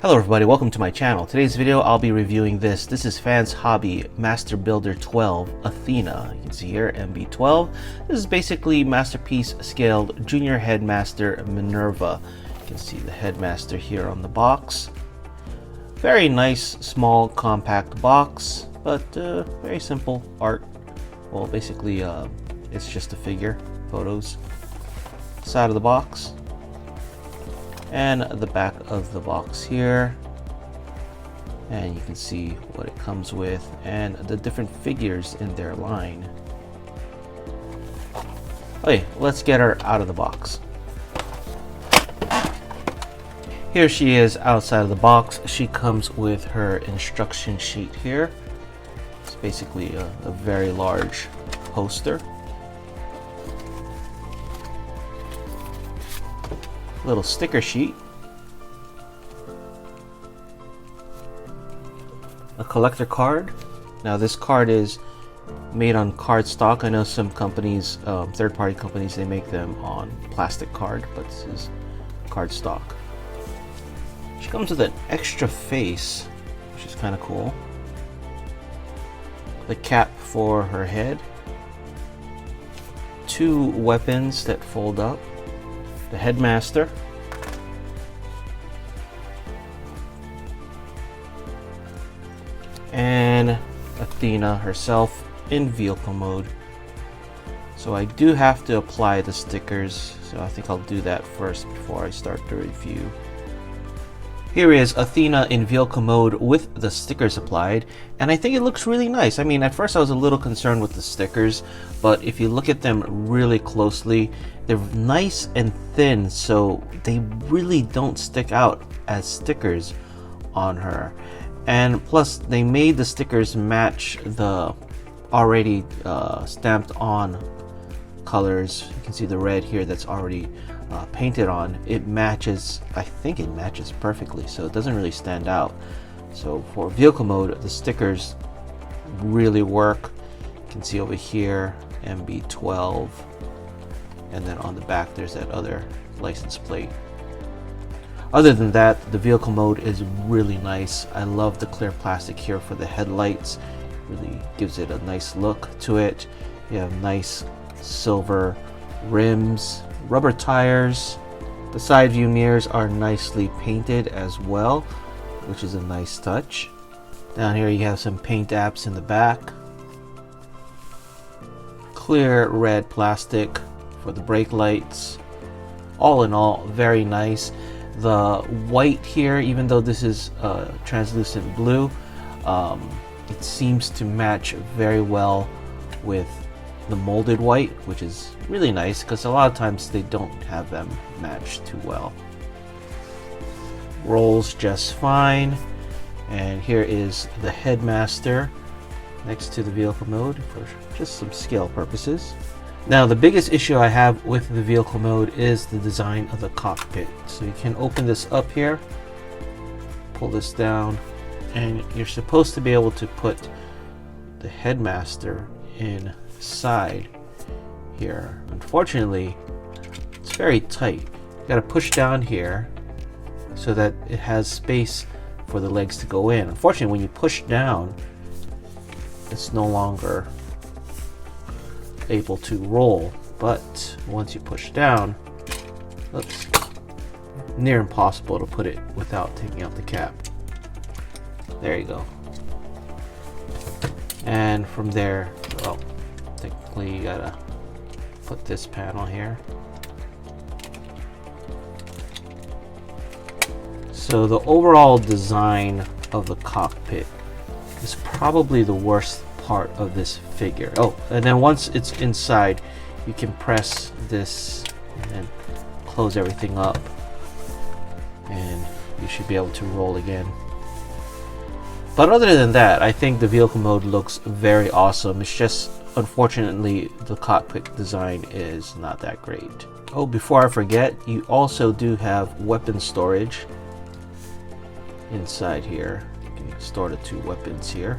Hello everybody, welcome to my channel. Today's video I'll be reviewing this. This is Fans Hobby Master Builder 12 Athena. You can see here MB-12. This is basically Masterpiece scaled Junior Headmaster Minerva. You can see the Headmaster here on the box. Very nice, small, compact box, but very simple art. Well, basically it's just a figure, photos. Side of the box. And the back of the box here, and you can see what it comes with and the different figures in their line. Okay, let's get her out of the box. Here she is outside of the box. She comes with her instruction sheet here. It's basically a very large poster. Little sticker sheet, a collector card. Now this card is made on cardstock. I know some companies, third-party companies, they make them on plastic card, but this is cardstock. She comes with an extra face, which is kind of cool. The cap for her head, two weapons that fold up. The Headmaster, and Athena herself in vehicle mode. So I do have to apply the stickers, so I think I'll do that first before I start the review. Here is Athena in vehicle mode with the stickers applied, and I think it looks really nice. I mean, at first I was a little concerned with the stickers, but if you look at them really closely, they're nice and thin, so they really don't stick out as stickers on her. And plus, they made the stickers match the already stamped on colors. You can see the red here that's already painted on. It matches, I think it matches perfectly, so it doesn't really stand out. So for vehicle mode, the stickers really work. You can see over here MB-12, and then on the back there's that other license plate. Other than that, the vehicle mode is really nice. I love the clear plastic here for the headlights. Really gives it a nice look to it. You have nice silver rims, rubber tires. The side view mirrors are nicely painted as well, which is a nice touch. Down here you have some paint apps in the back. Clear red plastic for the brake lights. All in all, very nice. The white here, even though this is translucent blue, it seems to match very well with the molded white, which is really nice because a lot of times they don't have them match too well. Rolls just fine. And here is the Headmaster next to the vehicle mode for just some scale purposes. Now the biggest issue I have with the vehicle mode is the design of the cockpit. So you can open this up here, pull this down, and you're supposed to be able to put the Headmaster inside here. Unfortunately, it's very tight. You gotta push down here so that it has space for the legs to go in. Unfortunately, when you push down, it's no longer able to roll, but once you push down, it's near impossible to put it without taking out the cap. There you go. And from there, well, technically you gotta put this panel here. So the overall design of the cockpit is probably the worst part of this figure. Oh, and then once it's inside, you can press this and then close everything up, and you should be able to roll again. But other than that, I think the vehicle mode looks very awesome. It's just, unfortunately, the cockpit design is not that great. Oh, before I forget, you also do have weapon storage inside here. You can store the two weapons here,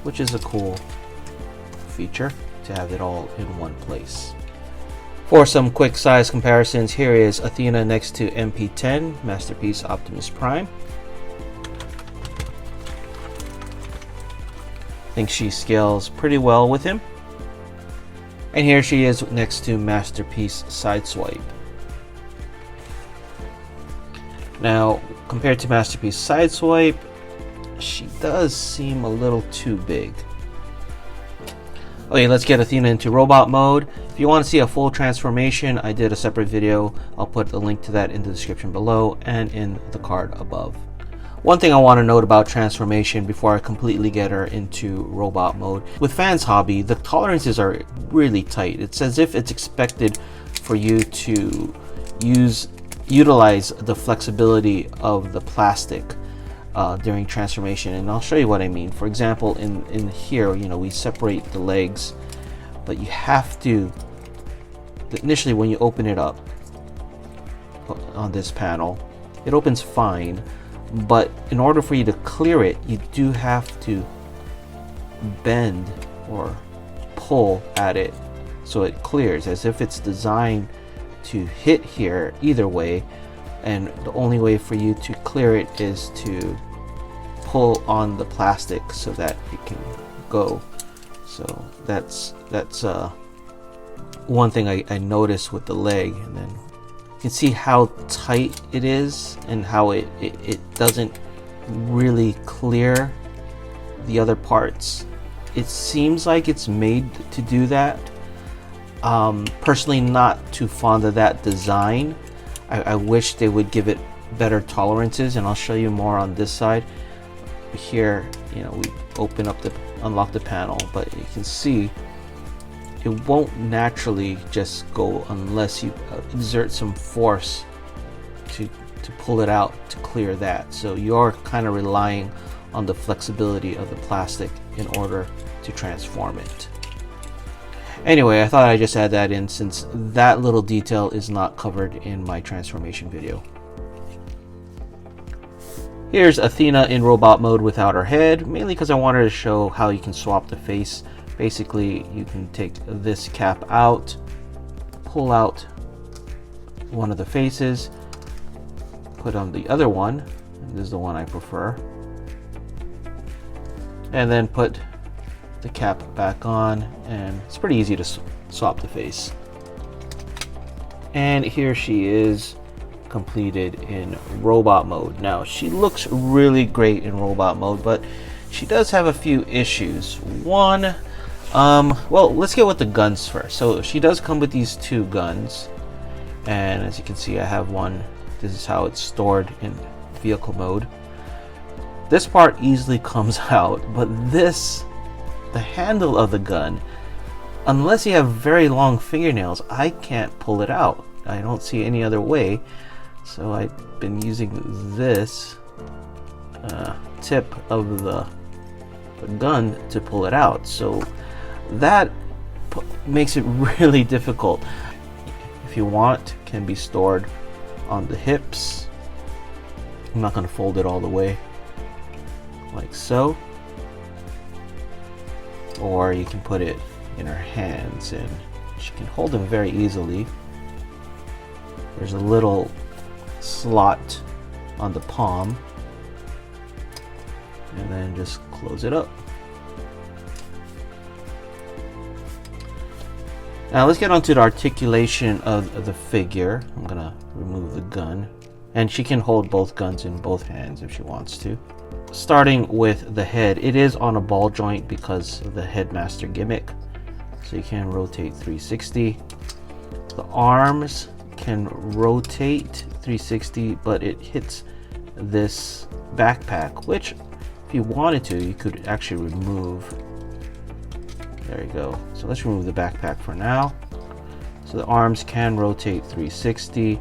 which is a cool feature to have it all in one place. For some quick size comparisons, here is Athena next to MP-10, Masterpiece Optimus Prime. I think she scales pretty well with him. And here she is next to Masterpiece Sideswipe. Now, compared to Masterpiece Sideswipe, she does seem a little too big. Okay, let's get Athena into robot mode. If you want to see a full transformation, I did a separate video. I'll put a link to that in the description below and in the card above. One thing I want to note about transformation before I completely get her into robot mode. With Fan's hobby, the tolerances are really tight. It's as if it's expected for you to utilize the flexibility of the plastic during transformation, and I'll show you what I mean. For example, in here, we separate the legs, but you have to initially, when you open it up on this panel, it opens fine, but in order for you to clear it, you do have to bend or pull at it so it clears, as if it's designed to hit here either way, and the only way for you to clear it is to pull on the plastic so that it can go. So that's one thing I noticed with the leg. And then you can see how tight it is and how it doesn't really clear the other parts. It seems like it's made to do that. Personally, not too fond of that design. I wish they would give it better tolerances, and I'll show you more on this side. Here, we unlock the panel, but you can see it won't naturally just go unless you exert some force to pull it out to clear that. So you're kind of relying on the flexibility of the plastic in order to transform it. Anyway, I thought I'd just add that in, since that little detail is not covered in my transformation video. Here's Athena in robot mode without her head, mainly because I wanted to show how you can swap the face. Basically, you can take this cap out, pull out one of the faces, put on the other one, and this is the one I prefer, and then put the cap back on, and it's pretty easy to swap the face. And here she is, completed in robot mode. Now, she looks really great in robot mode, but she does have a few issues. One, well, let's get with the guns first. So she does come with these two guns, and as you can see, I have one. This is how it's stored in vehicle mode. This part easily comes out, but the handle of the gun, unless you have very long fingernails, I can't pull it out. I don't see any other way. So I've been using this tip of the gun to pull it out. So that makes it really difficult. If you want, can be stored on the hips. I'm not going to fold it all the way, like so. Or you can put it in her hands, and she can hold them very easily. There's a little slot on the palm, and then just close it up. Now let's get onto the articulation of the figure. I'm gonna remove the gun, and she can hold both guns in both hands if she wants to. Starting with the head, it is on a ball joint because of the Headmaster gimmick, so you can rotate 360. The arms can rotate 360, but it hits this backpack, which if you wanted to, you could actually remove. There you go. So let's remove the backpack for now. So the arms can rotate 360.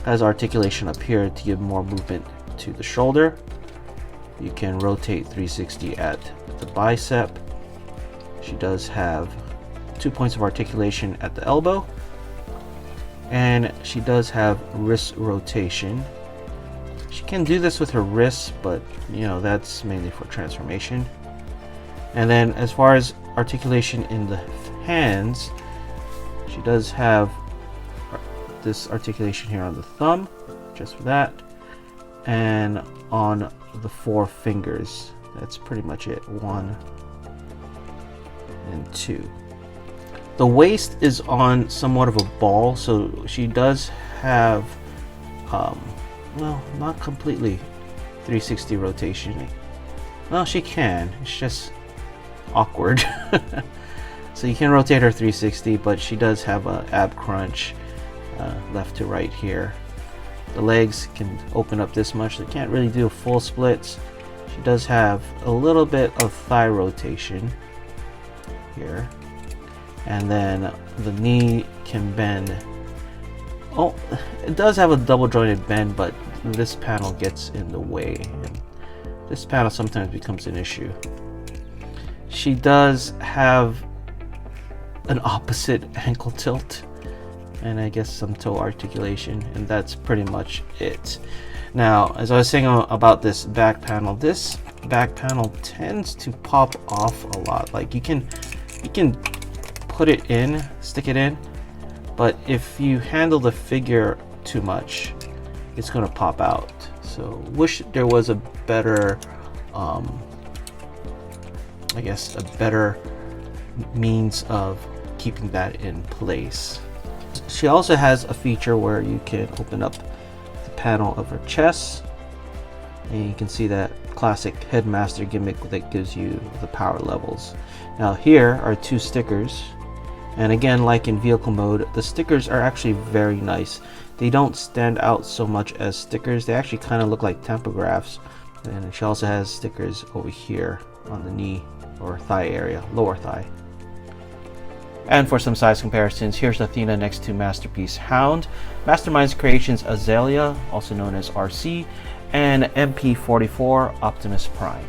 Has articulation up here to give more movement to the shoulder. You can rotate 360 at the bicep. She does have 2 points of articulation at the elbow, and she does have wrist rotation. She can do this with her wrists, but that's mainly for transformation. And then as far as articulation in the hands, she does have put this articulation here on the thumb, just for that, and on the 4 fingers. That's pretty much it. 1 and 2. The waist is on somewhat of a ball, so she does have, well, not completely 360 rotation. Well, she can. It's just awkward. So you can rotate her 360, but she does have a ab crunch left to right here. The legs can open up this much. They can't really do full splits. She does have a little bit of thigh rotation here, and then the knee can bend. Oh, it does have a double jointed bend, but this panel gets in the way, and this panel sometimes becomes an issue. She does have an opposite ankle tilt, and I guess some toe articulation, and that's pretty much it. Now, as I was saying about this back panel tends to pop off a lot. Like you can put it in, stick it in, but if you handle the figure too much, it's gonna pop out. So wish there was a better, I guess a better means of keeping that in place. She also has a feature where you can open up the panel of her chest, and you can see that classic Headmaster gimmick that gives you the power levels. Now here are 2 stickers, and again, like in vehicle mode, the stickers are actually very nice. They don't stand out so much as stickers. They actually kind of look like tempographs. And she also has stickers over here on the knee or thigh area, lower thigh. And for some size comparisons, here's Athena next to Masterpiece Hound, Masterminds Creations Azalea, also known as RC, and MP-44 Optimus Prime.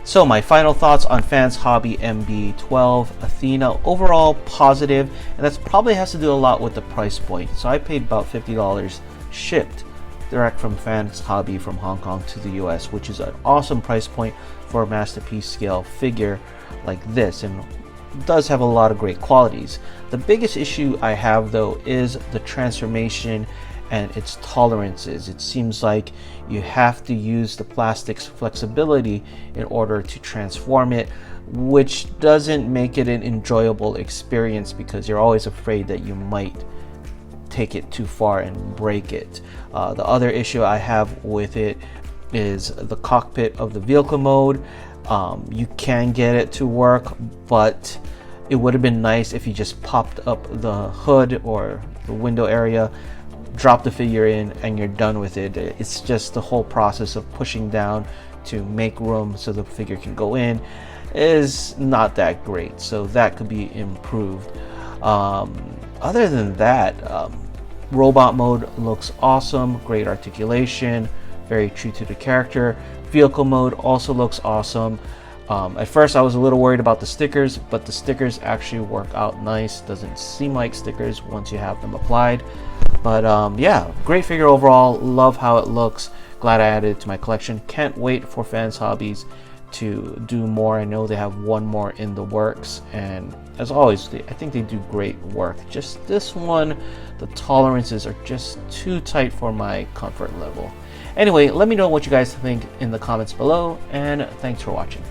So my final thoughts on Fans Hobby MB-12 Athena: overall positive, and that's probably has to do a lot with the price point. So I paid about $50 shipped direct from Fans Hobby from Hong Kong to the US, which is an awesome price point for a masterpiece scale figure like this, and does have a lot of great qualities. The biggest issue I have though is the transformation and its tolerances. It seems like you have to use the plastic's flexibility in order to transform it, which doesn't make it an enjoyable experience because you're always afraid that you might take it too far and break it. The other issue I have with it is the cockpit of the vehicle mode. You can get it to work, but it would have been nice if you just popped up the hood or the window area, drop the figure in, and you're done with it. It's just the whole process of pushing down to make room so the figure can go in is not that great, so that could be improved. Other than that, robot mode looks awesome, great articulation, very true to the character. Vehicle mode also looks awesome. At first I was a little worried about the stickers, but the stickers actually work out nice. Doesn't seem like stickers once you have them applied. But yeah, great figure overall. Love how it looks. Glad I added it to my collection. Can't wait for Fans Hobbies to do more. I know they have one more in the works, and as always, I think they do great work. Just this one, the tolerances are just too tight for my comfort level. Anyway, let me know what you guys think in the comments below, and thanks for watching.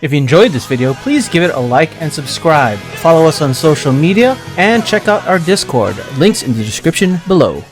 If you enjoyed this video, please give it a like and subscribe. Follow us on social media and check out our Discord. Links in the description below.